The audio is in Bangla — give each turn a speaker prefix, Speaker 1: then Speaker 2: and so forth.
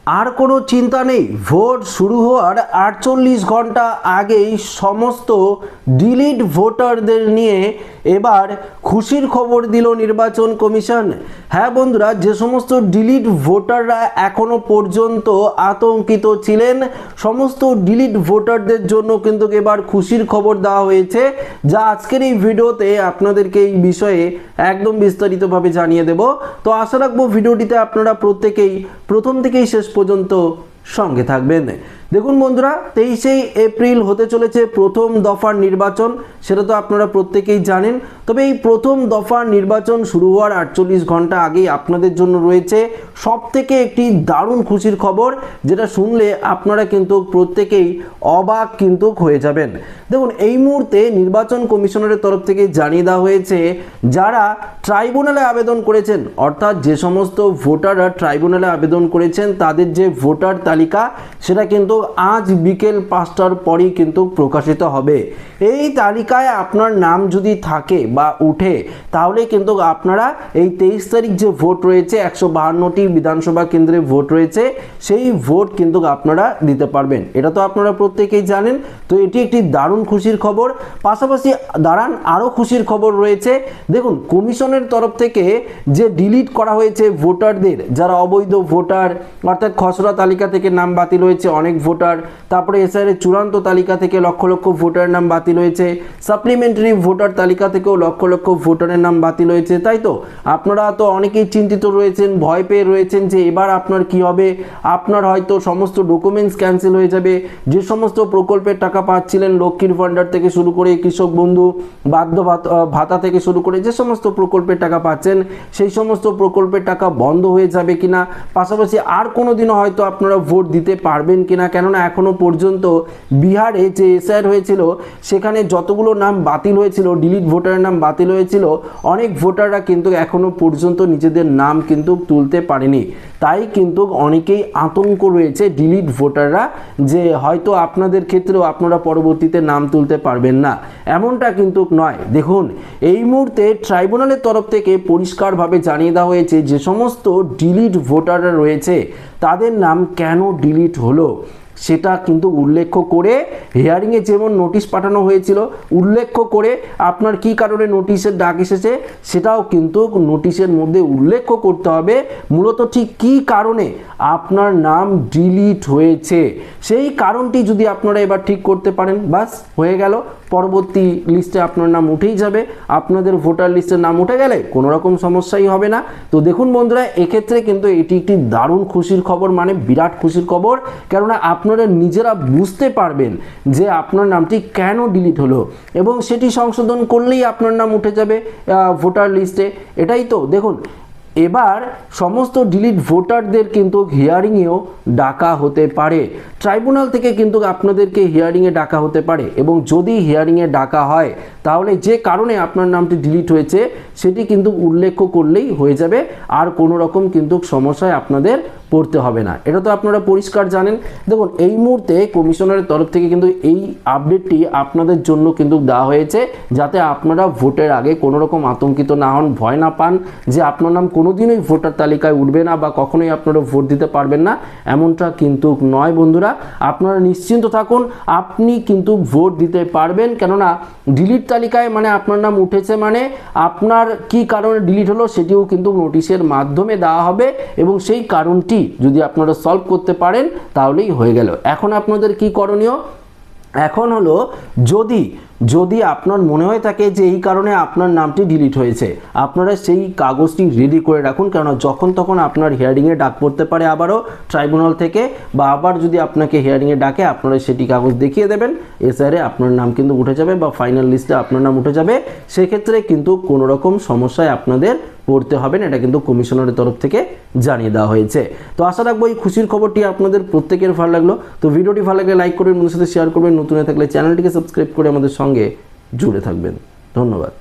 Speaker 1: আর কোনো চিন্তা নেই, ভোট শুরু হওয়ার 48 ঘন্টা আগেই সমস্ত ডিলিট ভোটারদের নিয়ে এবার খুশির খবর দিল নির্বাচন কমিশন। হ্যাঁ বন্ধুরা, যে সমস্ত ডিলিট ভোটাররা এখনো পর্যন্ত আতঙ্কিত ছিলেন, সমস্ত ডিলিট ভোটারদের জন্য কিন্তু এবার খুশির খবর দেওয়া হয়েছে, যা আজকের এই ভিডিওতে আপনাদেরকে এই বিষয়ে একদম বিস্তারিতভাবে জানিয়ে দেব। তো আশা রাখবো ভিডিওটিতে আপনারা প্রত্যেকেই প্রথম থেকেই শেষ পর্যন্ত সঙ্গে থাকবেন। দেখুন বন্ধুরা, 23 এপ্রিল হতে চলেছে প্রথম দফার নির্বাচন, সেটা তো আপনারা প্রত্যেকেই জানেন। তবে এই প্রথম দফার নির্বাচন শুরু হওয়ার 48 ঘন্টা আগেই আপনাদের জন্য রয়েছে সবথেকে একটি দারুণ খুশির খবর, যেটা শুনলে আপনারা কিন্তু প্রত্যেকেই অবাক কিন্তু হয়ে যাবেন। দেখুন, এই মুহূর্তে নির্বাচন কমিশনারের তরফ থেকে জানিয়ে দেওয়া হয়েছে, যারা ট্রাইব্যুনালে আবেদন করেছেন, অর্থাৎ যে সমস্ত ভোটাররা ট্রাইব্যুনালে আবেদন করেছেন, তাদের যে ভোটার তালিকা সেটা কিন্তু আজ বিকেল 5টার পরই কিন্তু প্রকাশিত হবে। এই তালিকায় আপনার নাম যদি থাকে বা উঠে, তাহলে কিন্তু আপনারা এই 23 তারিখ যে ভোট রয়েছে, 152টি বিধানসভা কেন্দ্রে ভোট রয়েছে, সেই ভোট কিন্তু আপনারা দিতে পারবেন। এটা তো আপনারা প্রত্যেকেই জানেন। তো এটি একটি দারুণ খুশির খবর। পাশাপাশি দাঁড়ান, আরও খুশির খবর রয়েছে। দেখুন, কমিশনের তরফ থেকে যে ডিলিট করা হয়েছে ভোটারদের, যারা অবৈধ ভোটার, অর্থাৎ খসড়া তালিকা থেকে নাম বাতিল হয়েছে অনেক ভোটার, তারপরে এসআইআর চূড়ান্ত তালিকা থেকে লক্ষ লক্ষ ভোটারের নাম বাতিল হয়েছে, সাপ্লিমেন্টারি ভোটার তালিকা থেকেও লক্ষ লক্ষ ভোটারের নাম বাতিল হয়েছে, তাই তো? আপনারা তো অনেকেই চিন্তিত রয়েছেন, ভয় পেয়ে রয়েছেন যে এবার আপনার কি হবে। আপনার হয়তো সমস্ত ডকুমেন্টস ক্যান্সেল হয়ে যাবে। যে সমস্ত প্রকল্পের টাকা পাচ্ছিলেন, লক্ষ্মীর ভান্ডার থেকে শুরু করে কৃষক বন্ধু, বার্ধক্য ভাতা থেকে শুরু করে যে সমস্ত প্রকল্পের টাকা পাচ্ছেন, সেই সমস্ত প্রকল্পের টাকা বন্ধ হয়ে যাবে কিনা, পাশাপাশি আর কোনোদিনও হয়তো আপনারা ভোট দিতে পারবেন কিনা। কেননা এখনো পর্যন্ত বিহারে যে এসআইআর হয়েছিল, সেখানে যতগুলো নাম বাতিল হয়েছিল, ডিলিট ভোটারের নাম বাতিল হয়েছিল, অনেক ভোটাররা কিন্তু এখনো পর্যন্ত নিজেদের নাম কিন্তু তুলতে পারেনি। তাই কিন্তু অনেকেই আতঙ্ক রয়েছে ডিলিট ভোটাররা, যে হয়তো আপনাদের ক্ষেত্রেও আপনারা পরবর্তীতে নাম তুলতে পারবেন না। এমনটা কিন্তু নয়। দেখুন, এই মুহূর্তে ট্রাইব্যুনালের তরফ থেকে পরিষ্কারভাবে জানিয়ে দেওয়া হয়েছে, যে সমস্ত ডিলিট ভোটাররা রয়েছে তাদের নাম কেন ডিলিট হলো সেটা কিন্তু উল্লেখ করে, হিয়ারিংয়ে যেমন নোটিশ পাঠানো হয়েছিল, উল্লেখ করে আপনার কি কারণে নোটিশের ডাক এসেছে সেটাও কিন্তু নোটিশের মধ্যে উল্লেখ করতে হবে, মূলত ঠিক কি কারণে আপনার নাম ডিলিট হয়েছে। সেই কারণটি যদি আপনারা এবার ঠিক করতে পারেন, বাস হয়ে গেল। পরবর্তী লিস্টে আপনার নাম উঠেই যাবে। আপনাদের ভোটার লিস্টের নাম উঠে গেলে কোনো রকম সমস্যাই হবে না। তো দেখুন বন্ধুরা, এক্ষেত্রে কিন্তু এটি একটি দারুণ খুশির খবর, মানে বিরাট খুশির খবর। কেননা আপনারা নিজেরা বুঝতে পারবেন যে আপনার নামটি কেন ডিলিট হলো, এবং সেটি সংশোধন করলেই আপনার নাম উঠে যাবে ভোটার লিস্টে। এটাই তো। দেখুন, এবার সমস্ত ডিলিট ভোটারদের কিন্তু হিয়ারিংয়েও ডাকা হতে পারে। ট্রাইব্যুনাল থেকে কিন্তু আপনাদেরকে হিয়ারিংয়ে ডাকা হতে পারে, এবং যদি হিয়ারিংয়ে ডাকা হয়, তাহলে যে কারণে আপনার নামটি ডিলিট হয়েছে সেটি কিন্তু উল্লেখ করলেই হয়ে যাবে। আর কোনো রকম কিন্তু সমস্যায় আপনাদের পড়তে হবে না। এটা তো আপনারা পরিষ্কার জানেন। দেখুন, এই মুহূর্তে কমিশনারের তরফ থেকে কিন্তু এই আপডেটটি আপনাদের জন্য কিন্তু দেওয়া হয়েছে, যাতে আপনারা ভোটের আগে কোনো রকম আতঙ্কিত না হন, ভয় না পান যে আপনার নাম কোনোদিনই ভোটার তালিকায় উঠবে না বা কখনোই আপনারা ভোট দিতে পারবেন না। এমনটা কিন্তু নয় বন্ধুরা, আপনারা নিশ্চিন্ত থাকুন, আপনি কিন্তু ভোট দিতে পারবেন। কেননা ডিলিট তালিকায় মানে আপনার নাম উঠেছে, মানে আপনার কি কারণে ডিলিট হলো সেটিও কিন্তু নোটিশের মাধ্যমে দেওয়া হবে, এবং সেই কারণটি যদি আপনারা সলভ করতে পারেন তাহলেই হয়ে গেল। এখন আপনাদের কি করণীয়? এখন হলো, যদি আপনার মনে হয়ে থাকে যে এই কারণে আপনার নামটি ডিলিট হয়েছে, আপনারা সেই কাগজটি রেডি করে রাখুন। কারণ যখন তখন আপনার হিয়ারিংয়ে ডাক পড়তে পারে আবারও ট্রাইব্যুনাল থেকে, বা আবার যদি আপনাকে হিয়ারিংয়ে ডাকে, আপনারা সেটি কাগজ দেখিয়ে দেবেন, এসআইআরে আপনার নাম কিন্তু উঠে যাবে বা ফাইনাল লিস্টে আপনার নাম উঠে যাবে। সেক্ষেত্রে কিন্তু কোনো রকম সমস্যায় আপনাদের পড়তে হবে না। এটা কিন্তু কমিশনারের তরফ থেকে জানিয়ে দেওয়া হয়েছে। তো আশা রাখবো এই খুশির খবরটি আপনাদের প্রত্যেকের ভালো লাগলো। তো ভিডিওটি ভালো লাগলে লাইক করবেন, বন্ধুদের সাথে শেয়ার করবেন, নতুন হয়ে থাকলে চ্যানেলটিকে সাবস্ক্রাইব করে আমাদের সঙ্গে জুড়ে থাকবেন। ধন্যবাদ।